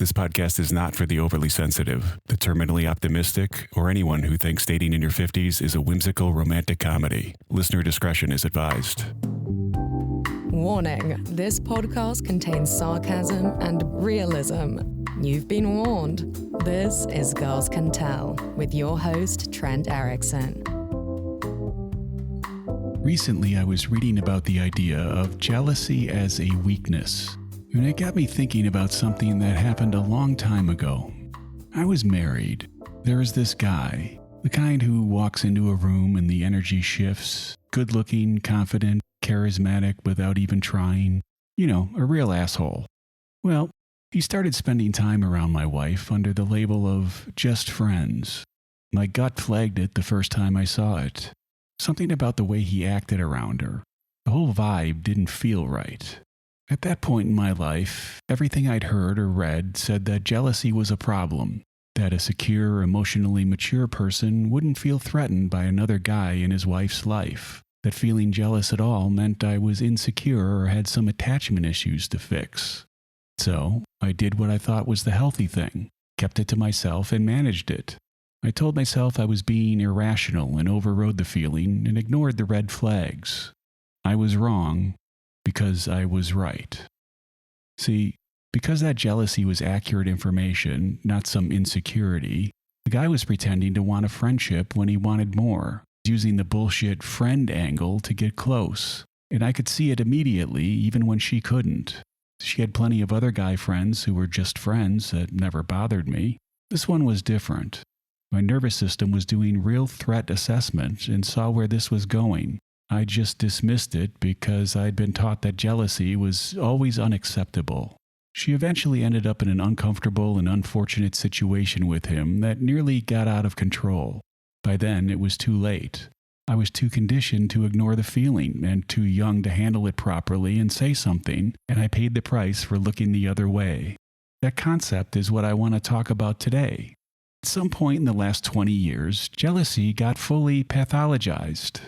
This podcast is not for the overly sensitive, the terminally optimistic, or anyone who thinks dating in your 50s is a whimsical romantic comedy. Listener discretion is advised. Warning, this podcast contains sarcasm and realism. You've been warned. This is Girls Can Tell, with your host, Trent Erickson. Recently, I was reading about the idea of jealousy as a weakness, and it got me thinking about something that happened a long time ago. I was married. There is this guy, the kind who walks into a room and the energy shifts, good-looking, confident, charismatic without even trying. You know, a real asshole. Well, he started spending time around my wife under the label of just friends. My gut flagged it the first time I saw it. Something about the way he acted around her. The whole vibe didn't feel right. At that point in my life, everything I'd heard or read said that jealousy was a problem, that a secure, emotionally mature person wouldn't feel threatened by another guy in his wife's life, that feeling jealous at all meant I was insecure or had some attachment issues to fix. So, I did what I thought was the healthy thing, kept it to myself and managed it. I told myself I was being irrational and overrode the feeling and ignored the red flags. I was wrong because I was right. See, because that jealousy was accurate information, not some insecurity, the guy was pretending to want a friendship when he wanted more, using the bullshit friend angle to get close. And I could see it immediately, even when she couldn't. She had plenty of other guy friends who were just friends that never bothered me. This one was different. My nervous system was doing real threat assessment and saw where this was going. I just dismissed it because I'd been taught that jealousy was always unacceptable. She eventually ended up in an uncomfortable and unfortunate situation with him that nearly got out of control. By then, it was too late. I was too conditioned to ignore the feeling and too young to handle it properly and say something, and I paid the price for looking the other way. That concept is what I want to talk about today. At some point in the last 20 years, jealousy got fully pathologized.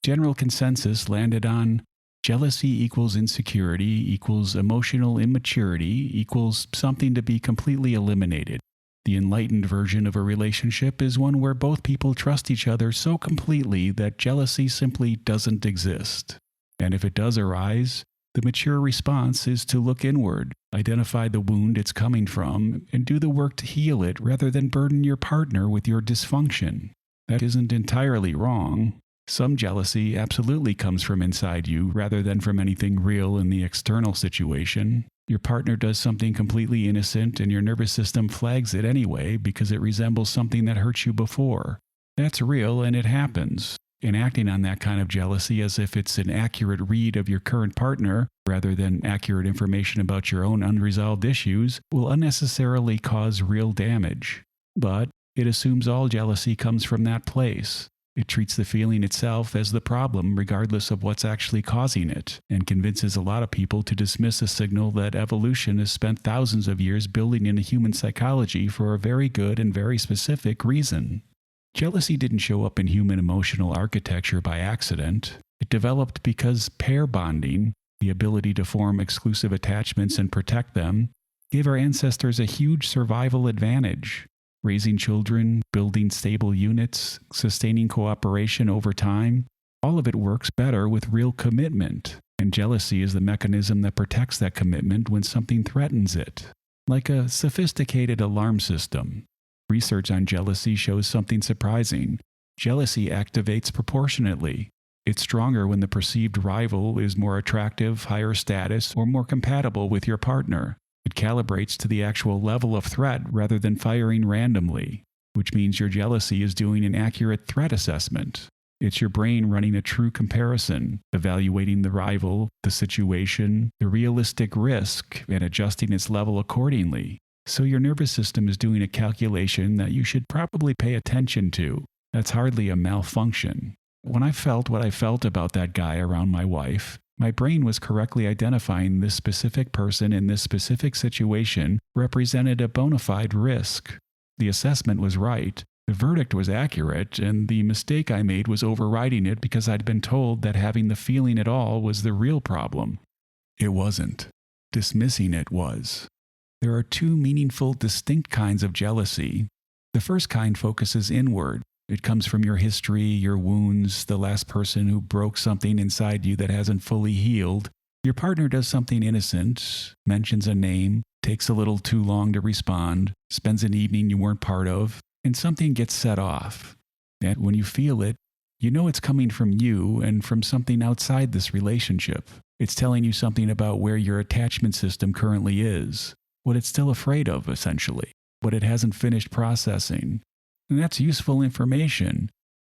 General consensus landed on jealousy equals insecurity equals emotional immaturity equals something to be completely eliminated. The enlightened version of a relationship is one where both people trust each other so completely that jealousy simply doesn't exist. And if it does arise, the mature response is to look inward, identify the wound it's coming from, and do the work to heal it rather than burden your partner with your dysfunction. That isn't entirely wrong. Some jealousy absolutely comes from inside you rather than from anything real in the external situation. Your partner does something completely innocent and your nervous system flags it anyway because it resembles something that hurt you before. That's real and it happens. And acting on that kind of jealousy as if it's an accurate read of your current partner rather than accurate information about your own unresolved issues will unnecessarily cause real damage. But it assumes all jealousy comes from that place. It treats the feeling itself as the problem regardless of what's actually causing it, and convinces a lot of people to dismiss a signal that evolution has spent thousands of years building into human psychology for a very good and very specific reason. Jealousy didn't show up in human emotional architecture by accident. It developed because pair bonding, the ability to form exclusive attachments and protect them, gave our ancestors a huge survival advantage. Raising children, building stable units, sustaining cooperation over time, all of it works better with real commitment, and jealousy is the mechanism that protects that commitment when something threatens it, like a sophisticated alarm system. Research on jealousy shows something surprising. Jealousy activates proportionately. It's stronger when the perceived rival is more attractive, higher status, or more compatible with your partner. It calibrates to the actual level of threat rather than firing randomly, which means your jealousy is doing an accurate threat assessment. It's your brain running a true comparison, evaluating the rival, the situation, the realistic risk, and adjusting its level accordingly. So your nervous system is doing a calculation that you should probably pay attention to. That's hardly a malfunction. When I felt what I felt about that guy around my wife, my brain was correctly identifying this specific person in this specific situation represented a bona fide risk. The assessment was right, the verdict was accurate, and the mistake I made was overriding it because I'd been told that having the feeling at all was the real problem. It wasn't. Dismissing it was. There are two meaningful, distinct kinds of jealousy. The first kind focuses inward. It comes from your history, your wounds, the last person who broke something inside you that hasn't fully healed. Your partner does something innocent, mentions a name, takes a little too long to respond, spends an evening you weren't part of, and something gets set off. And when you feel it, you know it's coming from you and from something outside this relationship. It's telling you something about where your attachment system currently is, what it's still afraid of, essentially, what it hasn't finished processing. And that's useful information,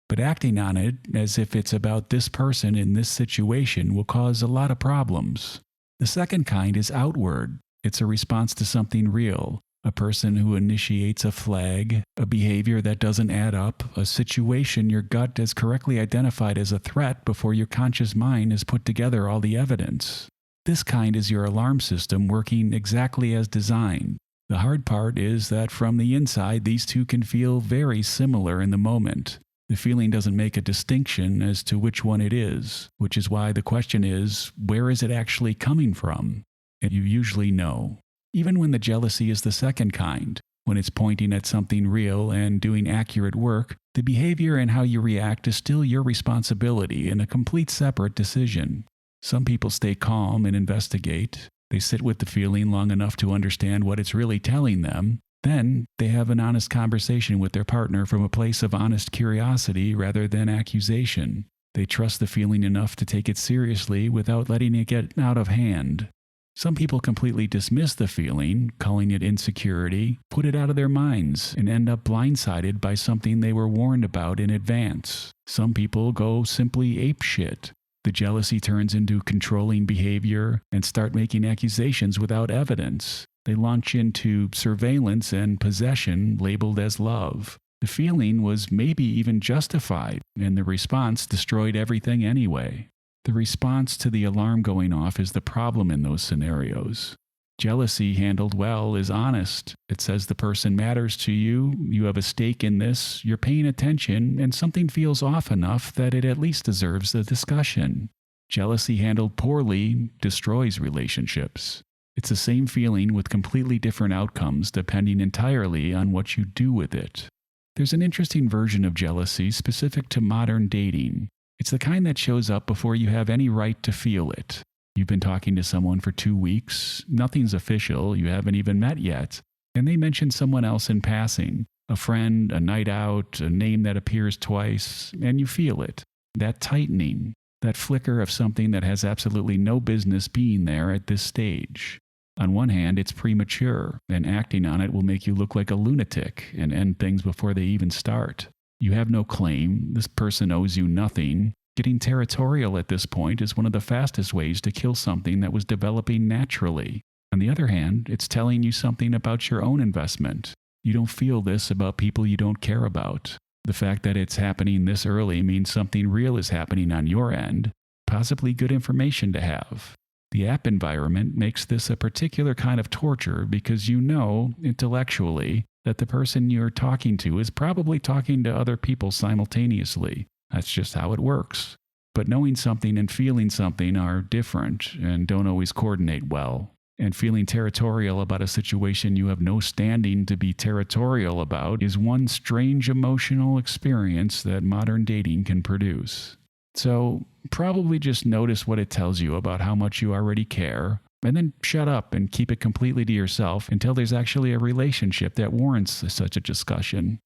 but acting on it as if it's about this person in this situation will cause a lot of problems. The second kind is outward. It's a response to something real, a person who initiates a flag, a behavior that doesn't add up, a situation your gut has correctly identified as a threat before your conscious mind has put together all the evidence. This kind is your alarm system working exactly as designed. The hard part is that from the inside, these two can feel very similar in the moment. The feeling doesn't make a distinction as to which one it is, which is why the question is, where is it actually coming from? And you usually know. Even when the jealousy is the second kind, when it's pointing at something real and doing accurate work, the behavior and how you react is still your responsibility and a complete separate decision. Some people stay calm and investigate. They sit with the feeling long enough to understand what it's really telling them. Then they have an honest conversation with their partner from a place of honest curiosity rather than accusation. They trust the feeling enough to take it seriously without letting it get out of hand. Some people completely dismiss the feeling, calling it insecurity, put it out of their minds, and end up blindsided by something they were warned about in advance. Some people go simply apeshit. The jealousy turns into controlling behavior and start making accusations without evidence. They launch into surveillance and possession labeled as love. The feeling was maybe even justified, and the response destroyed everything anyway. The response to the alarm going off is the problem in those scenarios. Jealousy handled well is honest. It says the person matters to you, you have a stake in this, you're paying attention, and something feels off enough that it at least deserves a discussion. Jealousy handled poorly destroys relationships. It's the same feeling with completely different outcomes depending entirely on what you do with it. There's an interesting version of jealousy specific to modern dating. It's the kind that shows up before you have any right to feel it. You've been talking to someone for 2 weeks, nothing's official, you haven't even met yet, and they mention someone else in passing, a friend, a night out, a name that appears twice, and you feel it. That tightening, that flicker of something that has absolutely no business being there at this stage. On one hand, it's premature, and acting on it will make you look like a lunatic and end things before they even start. You have no claim, this person owes you nothing. Getting territorial at this point is one of the fastest ways to kill something that was developing naturally. On the other hand, it's telling you something about your own investment. You don't feel this about people you don't care about. The fact that it's happening this early means something real is happening on your end, possibly good information to have. The app environment makes this a particular kind of torture because you know, intellectually, that the person you're talking to is probably talking to other people simultaneously. That's just how it works. But knowing something and feeling something are different and don't always coordinate well. And feeling territorial about a situation you have no standing to be territorial about is one strange emotional experience that modern dating can produce. So probably just notice what it tells you about how much you already care, and then shut up and keep it completely to yourself until there's actually a relationship that warrants such a discussion.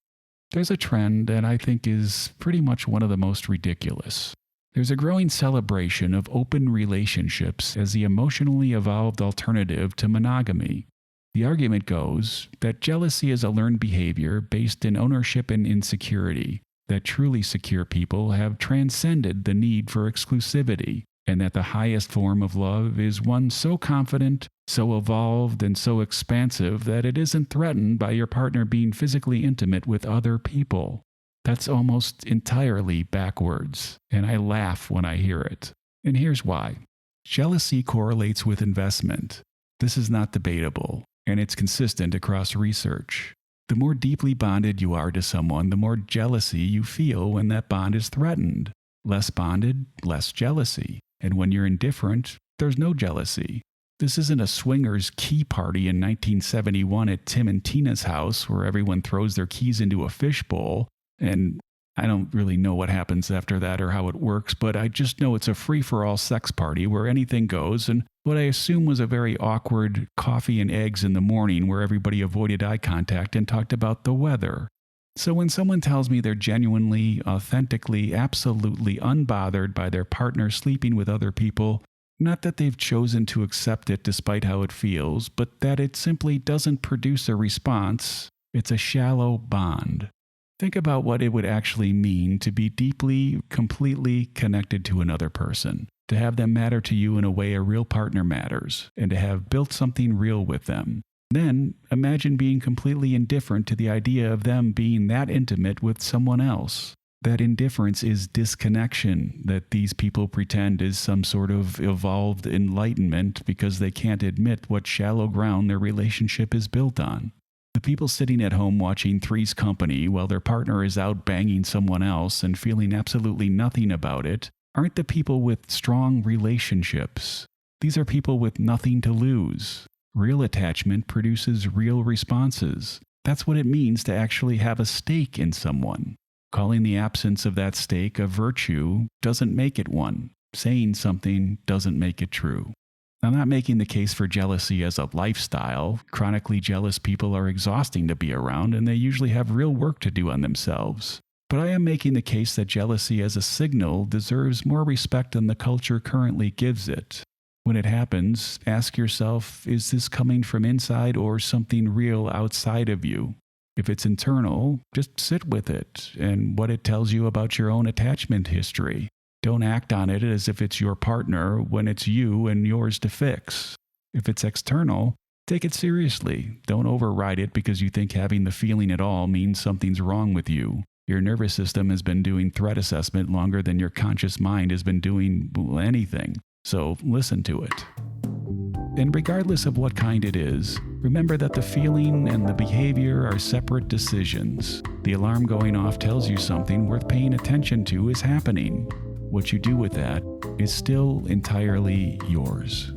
There's a trend that I think is pretty much one of the most ridiculous. There's a growing celebration of open relationships as the emotionally evolved alternative to monogamy. The argument goes that jealousy is a learned behavior based in ownership and insecurity, that truly secure people have transcended the need for exclusivity, and that the highest form of love is one so confident, so evolved, and so expansive that it isn't threatened by your partner being physically intimate with other people. That's almost entirely backwards, and I laugh when I hear it. And here's why. Jealousy correlates with investment. This is not debatable, and it's consistent across research. The more deeply bonded you are to someone, the more jealousy you feel when that bond is threatened. Less bonded, less jealousy. And when you're indifferent, there's no jealousy. This isn't a swingers key party in 1971 at Tim and Tina's house where everyone throws their keys into a fishbowl. And I don't really know what happens after that or how it works, but I just know it's a free-for-all sex party where anything goes, and what I assume was a very awkward coffee and eggs in the morning where everybody avoided eye contact and talked about the weather. So when someone tells me they're genuinely, authentically, absolutely unbothered by their partner sleeping with other people, not that they've chosen to accept it despite how it feels, but that it simply doesn't produce a response, it's a shallow bond. Think about what it would actually mean to be deeply, completely connected to another person, to have them matter to you in a way a real partner matters, and to have built something real with them. Then imagine being completely indifferent to the idea of them being that intimate with someone else. That indifference is disconnection that these people pretend is some sort of evolved enlightenment because they can't admit what shallow ground their relationship is built on. The people sitting at home watching Three's Company while their partner is out banging someone else and feeling absolutely nothing about it aren't the people with strong relationships. These are people with nothing to lose. Real attachment produces real responses. That's what it means to actually have a stake in someone. Calling the absence of that stake a virtue doesn't make it one. Saying something doesn't make it true. I'm not making the case for jealousy as a lifestyle. Chronically jealous people are exhausting to be around, and they usually have real work to do on themselves. But I am making the case that jealousy as a signal deserves more respect than the culture currently gives it. When it happens, ask yourself, is this coming from inside or something real outside of you? If it's internal, just sit with it and what it tells you about your own attachment history. Don't act on it as if it's your partner when it's you and yours to fix. If it's external, take it seriously. Don't override it because you think having the feeling at all means something's wrong with you. Your nervous system has been doing threat assessment longer than your conscious mind has been doing anything. So listen to it. And regardless of what kind it is, remember that the feeling and the behavior are separate decisions. The alarm going off tells you something worth paying attention to is happening. What you do with that is still entirely yours.